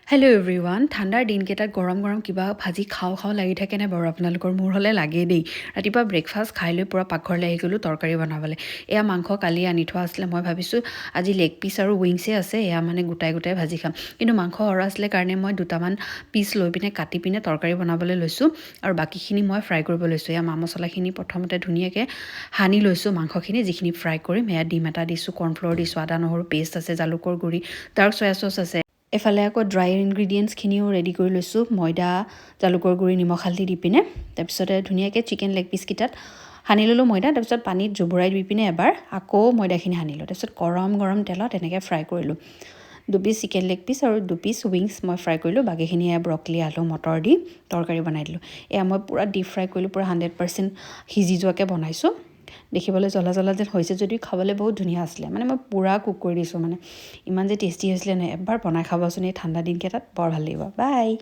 hello' everyone ঠাণ্ডাৰ দিনকেইটাত গৰম গৰম কিবা ভাজি খাওঁ খাওঁ লাগি থাকেনে বাৰু আপোনালোকৰ মোৰ হ'লে লাগেই দেই ৰাতিপুৱা ব্ৰেকফাষ্ট খাই লৈ পূৰা পাকঘৰলৈ আহি গ'লোঁ তৰকাৰী বনাবলৈ এয়া মাংস কালি আনি থোৱা আছিলে মই ভাবিছোঁ আজি লেগ পিচ আৰু উইংছে আছে এয়া মানে গোটাই গোটাই ভাজি খাম কিন্তু মাংস সৰহ আছিলে কাৰণে মই দুটামান পিচ লৈ পিনে কাটি পিনে তৰকাৰী বনাবলৈ লৈছোঁ আৰু বাকীখিনি মই ফ্ৰাই কৰিব লৈছোঁ এয়া মা মছলাখিনি প্ৰথমতে ধুনীয়াকৈ সানি লৈছোঁ মাংসখিনি যিখিনি ফ্ৰাই কৰিম এয়া ডিম এটা দিছোঁ কৰ্ণফ্ল'ৰ দিছোঁ আদা নহৰু পেষ্ট আছে জালুকৰ গুড়ি ডাৰ্ক চয়া চচ আছে এফালে আকৌ ড্ৰাই ইনগ্ৰিডিয়েণ্টছখিনিও ৰেডি কৰি লৈছোঁ ময়দা জালুকৰ গুড়ি নিমখ হালধি দি পিনে তাৰপিছতে ধুনীয়াকৈ চিকেন লেগ পিচকেইটাত সানি ল'লোঁ ময়দা তাৰপিছত পানীত জুবুৰাই দি পিনে এবাৰ আকৌ ময়দাখিনি সানিলোঁ তাৰপিছত গৰম গৰম তেলত এনেকৈ ফ্ৰাই কৰিলোঁ দুপিচ চিকেন লেগ পিচ আৰু দুপিচ উইংছ মই ফ্ৰাই কৰিলোঁ বাকীখিনি ব্ৰকলি আলু মটৰ দি তৰকাৰী বনাই দিলোঁ এয়া মই পূৰা ডিপ ফ্ৰাই কৰিলোঁ পূৰা 100% সিজি যোৱাকৈ বনাইছোঁ দেখিবলৈ জ্বলা জ্বলা যেন হৈছে যদিও খাবলৈ বহুত ধুনীয়া আছিলে মানে মই পূৰা কুক কৰি দিছোঁ মানে ইমান যে টেষ্টি হৈছিলে নহয় এবাৰ বনাই খাবচোন এই ঠাণ্ডা দিনকেইটাত বৰ ভাল লাগিব বাই